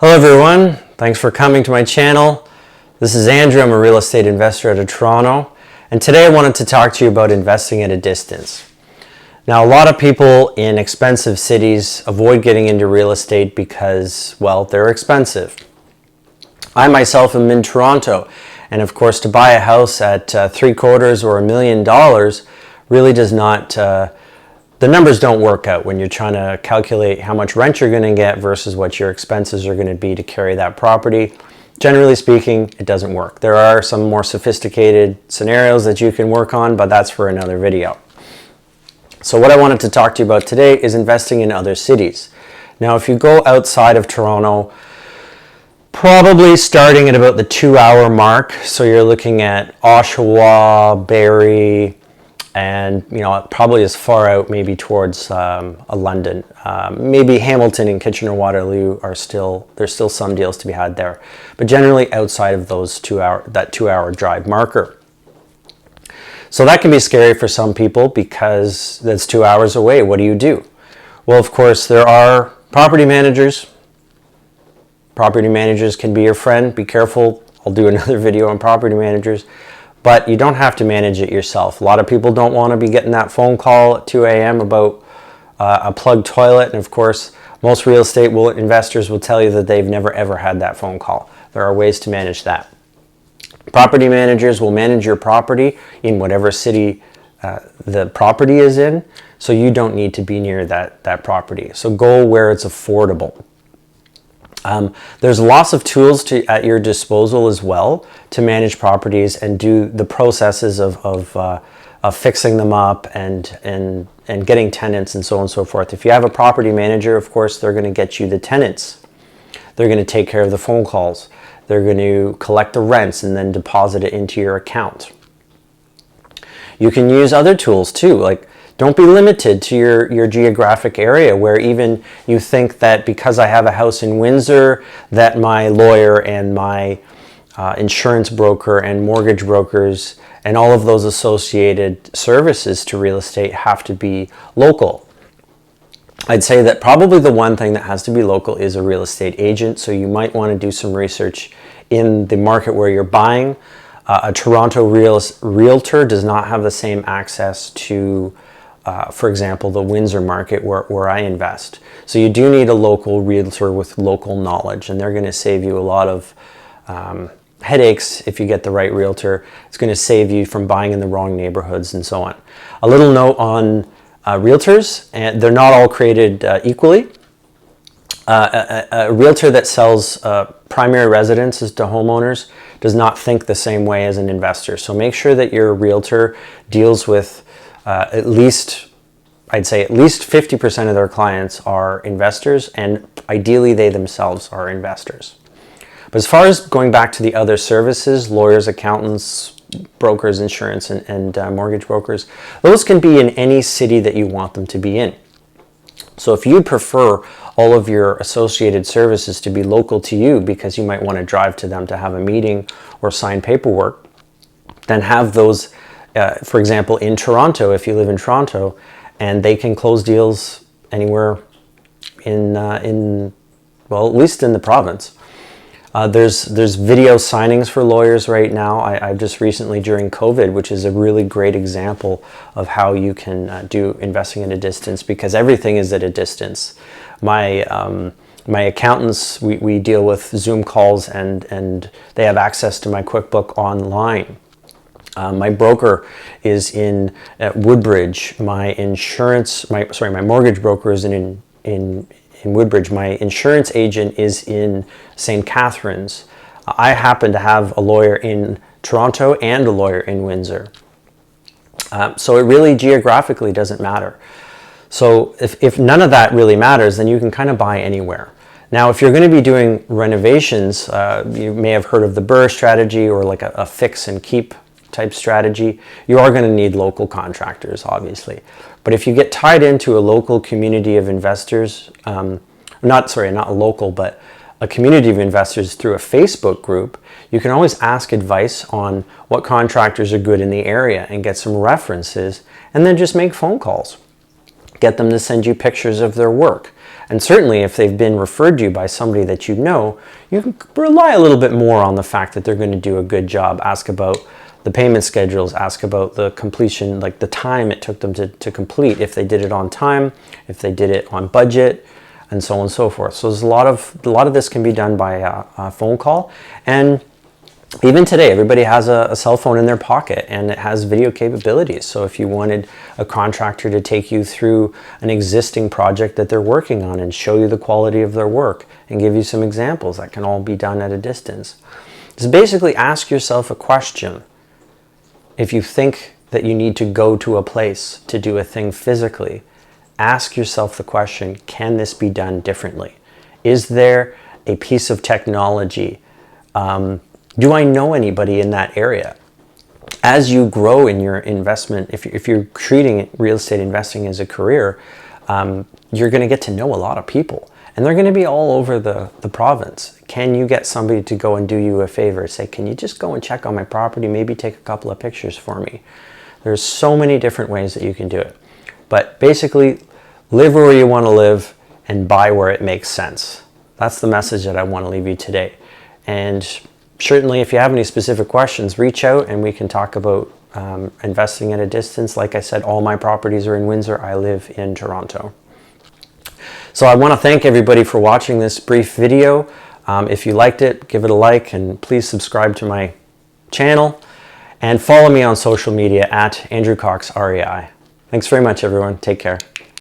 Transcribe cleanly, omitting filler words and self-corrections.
Hello everyone, thanks for coming to my channel. This is Andrew, I'm a real estate investor out of Toronto, and today I wanted to talk to you about investing at a distance. Now, a lot of people in expensive cities avoid getting into real estate because, well, they're expensive. I myself am in Toronto, and of course to buy a house at $750,000 or $1 million really does not the numbers don't work out when you're trying to calculate how much rent you're going to get versus what your expenses are going to be to carry that property. Generally speaking, it doesn't work. There are some more sophisticated scenarios that you can work on, but that's for another video. So what I wanted to talk to you about today is investing in other cities. Now, if you go outside of Toronto, probably starting at about the 2-hour mark, so you're looking at Oshawa, Barrie, and probably as far out maybe towards London. Maybe Hamilton and Kitchener-Waterloo there's still some deals to be had there, but generally outside of those 2-hour drive marker. So that can be scary for some people because that's 2 hours away. What do you do? Well, of course, there are property managers. Property managers can be your friend. Be careful. I'll do another video on property managers. But you don't have to manage it yourself. A lot of people don't want to be getting that phone call at 2 a.m. about a plugged toilet. And of course, most real estate investors will tell you that they've never ever had that phone call. There are ways to manage that. Property managers will manage your property in whatever city the property is in, so you don't need to be near that property. So go where it's affordable. There's lots of tools at your disposal as well to manage properties and do the processes of fixing them up and getting tenants and so on and so forth. If you have a property manager, of course, they're going to get you the tenants. They're going to take care of the phone calls. They're going to collect the rents and then deposit it into your account. You can use other tools too, like don't be limited to your geographic area where even you think that because I have a house in Windsor that my lawyer and my insurance broker and mortgage brokers and all of those associated services to real estate have to be local. I'd say that probably the one thing that has to be local is a real estate agent, so you might want to do some research in the market where you're buying. A Toronto realtor does not have the same access to for example, the Windsor market where I invest. So you do need a local realtor with local knowledge, and they're going to save you a lot of headaches if you get the right realtor. It's going to save you from buying in the wrong neighborhoods and so on. A little note on realtors, and they're not all created equally. A realtor that sells primary residences to homeowners does not think the same way as an investor. So make sure that your realtor deals with I'd say at least 50% of their clients are investors, and ideally they themselves are investors. But as far as going back to the other services, lawyers, accountants, brokers, insurance, and mortgage brokers, those can be in any city that you want them to be in. So if you prefer all of your associated services to be local to you because you might want to drive to them to have a meeting or sign paperwork, then have those for example, in Toronto, if you live in Toronto, and they can close deals anywhere well, at least in the province. There's video signings for lawyers right now. I've just recently during COVID, which is a really great example of how you can do investing at a distance because everything is at a distance. My accountants, we deal with Zoom calls and they have access to my QuickBook online. My broker is in Woodbridge. My mortgage broker is in Woodbridge. My insurance agent is in St. Catharines. I happen to have a lawyer in Toronto and a lawyer in Windsor. So it really geographically doesn't matter. So if none of that really matters, then you can kind of buy anywhere. Now, if you're going to be doing renovations, you may have heard of the BRRRR strategy or like a fix and keep type strategy. You are going to need local contractors, obviously. But if you get tied into a local community of investors, not a local, but a community of investors through a Facebook group, you can always ask advice on what contractors are good in the area and get some references, and then just make phone calls. Get them to send you pictures of their work. And certainly if they've been referred to you by somebody that you know, you can rely a little bit more on the fact that they're going to do a good job. Ask about the payment schedules, ask about the completion, like the time it took them to complete, if they did it on time, if they did it on budget, and so on and so forth. So there's a lot of this can be done by a phone call. And even today, everybody has a cell phone in their pocket and it has video capabilities. So if you wanted a contractor to take you through an existing project that they're working on and show you the quality of their work and give you some examples, that can all be done at a distance. Just basically ask yourself a question. If you think that you need to go to a place to do a thing physically, ask yourself the question, can this be done differently? Is there a piece of technology? Do I know anybody in that area? As you grow in your investment, if you're treating real estate investing as a career, you're going to get to know a lot of people. And they're going to be all over the province. Can you get somebody to go and do you a favor? Say, can you just go and check on my property? Maybe take a couple of pictures for me. There's so many different ways that you can do it. But basically, live where you want to live and buy where it makes sense. That's the message that I want to leave you today. And certainly, if you have any specific questions, reach out and we can talk about investing at a distance. Like I said, all my properties are in Windsor. I live in Toronto. So I want to thank everybody for watching this brief video. If you liked it, give it a like and please subscribe to my channel and follow me on social media at Andrew Cox REI. Thanks very much, everyone. Take care.